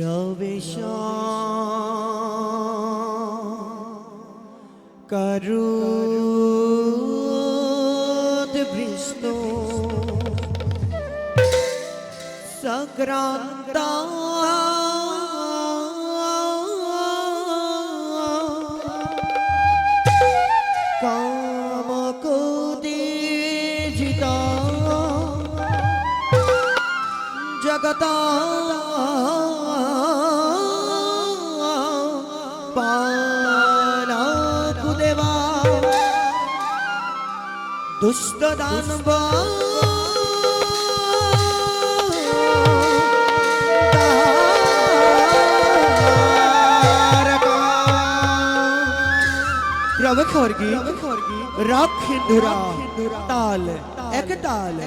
প্রবেশ করুদ্বৃষ্ট সক্রান্ত কামকোদিজিত জগত পালকুদেবা দুষ্ট দানব रव खर्गी राख धुरा ताल एक ताल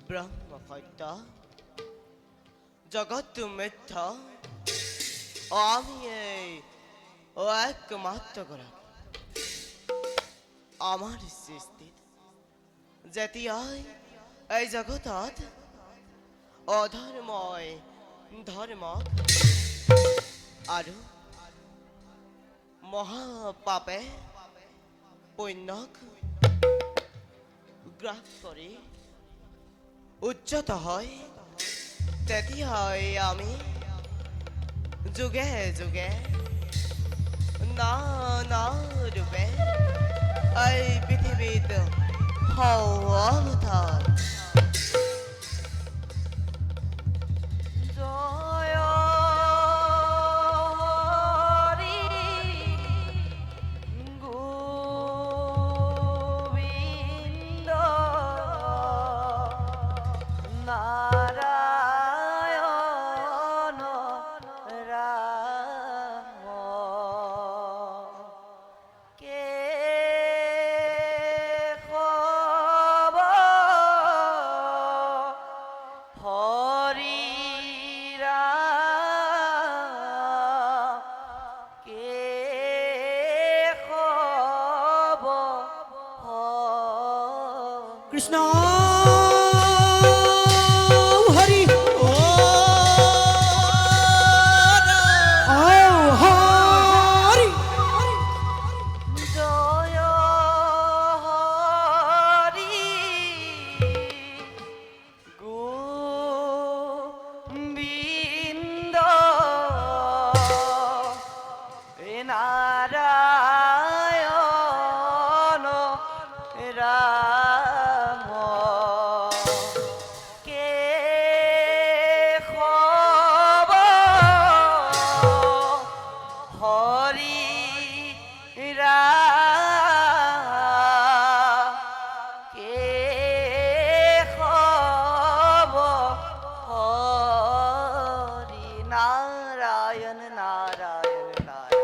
ब्रह्म हत्या जगत मिथ्या আমি এই ও একমাত্র গ্রাহক আমার সৃষ্টিত যেতিয়াই এই জগতত অধৰ্মই ধৰ্মক আৰু মহাপাপে পুণ্যক গ্ৰাস কৰি উচ্চত হয়, তেতিয়াই আমি যুগে যুগে নানা ৰূপে এই পৃথিৱীত হওঁ অৱতাৰ। জয় হৰি গোবিন্দ নাৰায়ণ ৰাম কেশৱ হৰি ৰাম কেশৱ কৃষ্ণ হৰি ও হৰি জয় হৰি গোবিন্দ নাৰায়ণ ৰাম কেশৱ হৰি ৰাম কেশৱ হৰি নাৰায়ণ নাৰায়ণ নাৰায়ণ।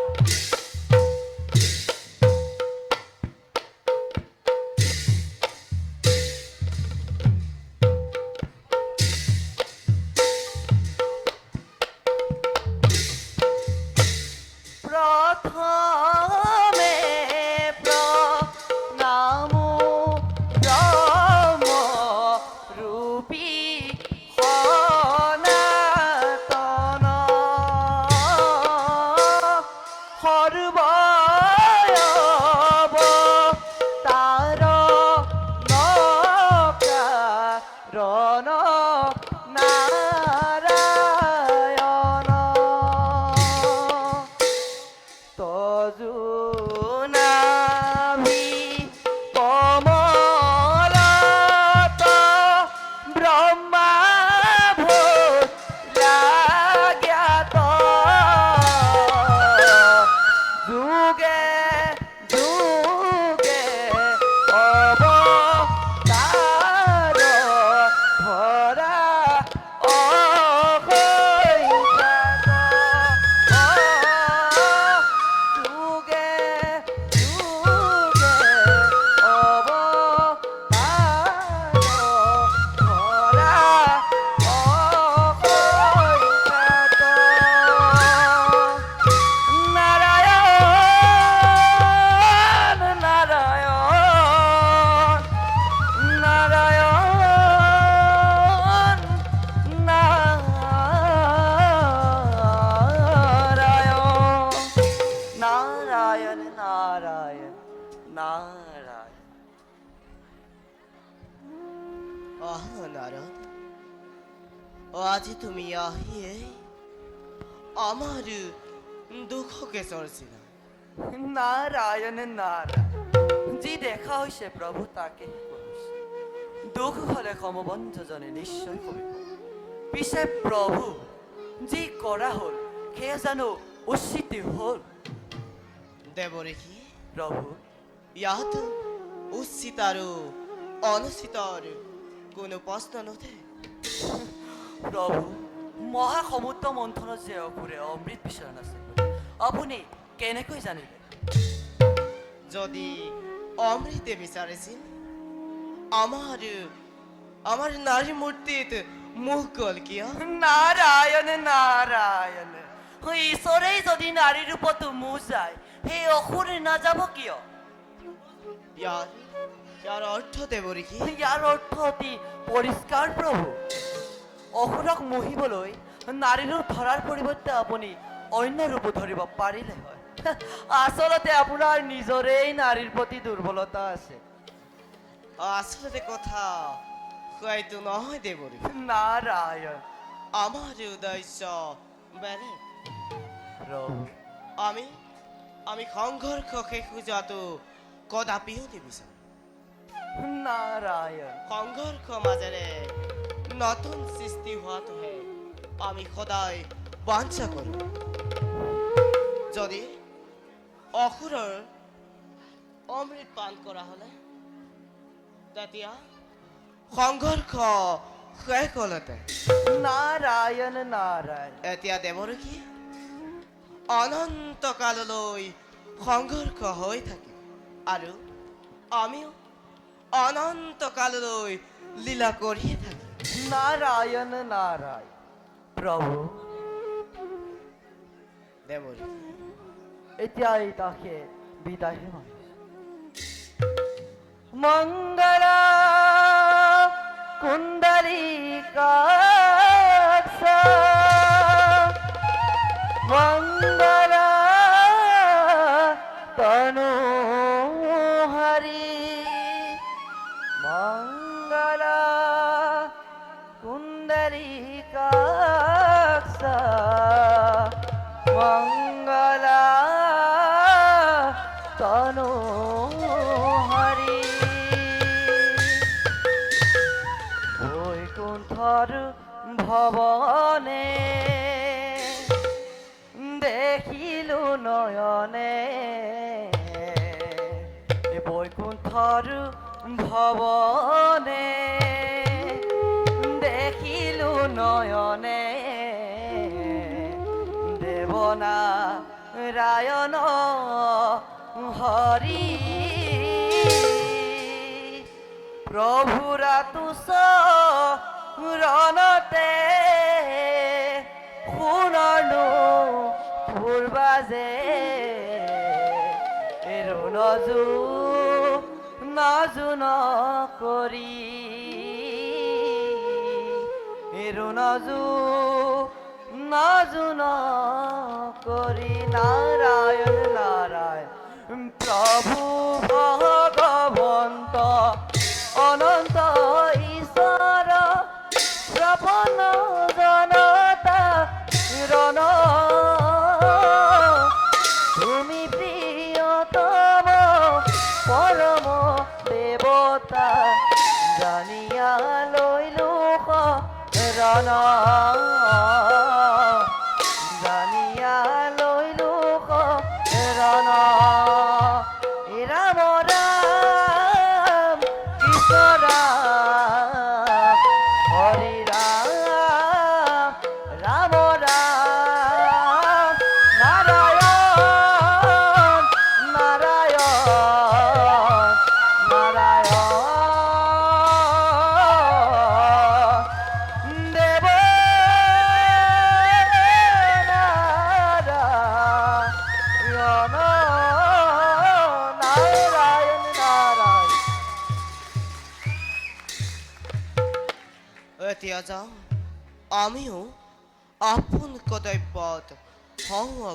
প্রথমে প্রণাম ব্রহ্ম রূপী সনাতন সর্বয়বতার নকারণ নারায়ণ তজুনাভি কমলত ব্রহ্মা ভূত জ্ঞাত যুগে যুগে অবতার ভরা অসংখ্যাত যুগে যুগে অবতার ভরা অসংখ্যাত নারায়ণ নারায়ণ নারায়ণ নারায়ণ নারায়ণ নারায়ণ নারায়ণ। আহ নারদ, আজ তুমি আহিয়ে আমার দুঃখকে চলছিল। নারায়ণ নারায়ণ যি দেখা হৈছে প্ৰভু তাকে দুখ হলে সমবঞ্চজনে নিশ্চয় কবিব। পিছে প্ৰভু যি কৰা হ'ল সেয়া জানো উচিত হ'ল? দেৱঋষি, প্ৰভু ইয়াত উচিত আৰু অনুচিতৰ কোনো প্ৰশ্ন নুঠে। প্ৰভু মহাসমুদ্ৰ মন্থনত যে অসুৰে অমৃত বিচৰণ আছে আপুনি কেনেকৈ জানিলে? যদি অমৃতে বিচাৰিছিল আমার নারী মূর্তিত মুখ গল কিয়? নারায়ণ নারায়ণ ঈশ্বৰেই যদি নাৰী ৰূপতো মুহ যায় সেই অসুৰে নাযাব কিয়? ইয়াৰ অৰ্থ দেৱঋষি, ইয়াৰ অৰ্থ অতি পৰিষ্কাৰ প্ৰভু। অসুৰক মোহিবলৈ নাৰীৰ ৰূপ ধৰাৰ পৰিৱৰ্তে আপুনি অন্য ৰূপ ধৰিব পাৰিলে হয় আচলতে আপোনাৰ নিজৰেই নাৰীৰ প্ৰতি দুৰ্বলতা আছে আসলে কথা হয়তো নহয় দেবরী নারায়ণ আমার উদ্দেশ্য বেলেগ প্ৰভু আমি আমি সংঘর্ষ শেষ যোৱাটো কদাপিও নিবিচাৰোঁ নারায়ণ সংঘর্ষ মাজেৰে নতুন সৃষ্টি হোৱাটোহে আমি সদায় বাঞ্ছা কৰোঁ যদি অসুৰৰ অমৃত পান কৰা হ'লে তেতিয়া সংঘৰ্ষ শেষ হ'লহেঁতেন নারায়ণ নারায়ণ এতিয়া দেৱৰকী অনন্তকাললৈ সংঘৰ্ষ হৈ থাকিব আৰু আমিও অনন্তকাললৈ লীলা কৰিয়ে থাকিম নারায়ণ নারায়ণ প্ৰভু দেৱরী এতিয়াই তাকে বিদায় মাৰিছো মংগল কুণ্ডলিকাক্ষ মংগল তনু হরি মংগল কুণ্ডলিকাক্ষ মঙ্গল তনু হরি বৈকুণ্ঠর ভবনে দেখিলু নয়নে বৈকুণ্ঠর ভবনে দেখিলু নয়নে দেবনা রায়ণ হরি প্রভুরা তুষ রণতে শুনলো পূর্বাজে নজু নজু নকৰি নজু নজু নকৰি নারায়ণ নারায়ণ প্রভু ভগবন্ত অনন্ত ঈশ্বর শ্রবণ জনতা রণ তুমি প্রিয়তম পরম দেবতা জানিয়া লইলো রণ জানিয়া লইলো রণ রাম রাম কৃষ্ণ রাম হরি রাম রাম রাম নারায়ণ নারায়ণ নারায়ণ দেব নারায়ণ নারায়ণ নারায়ণ এতিয়া যাওঁ আমিও আপোন কৰ্তব্যত সংগ্ৰহ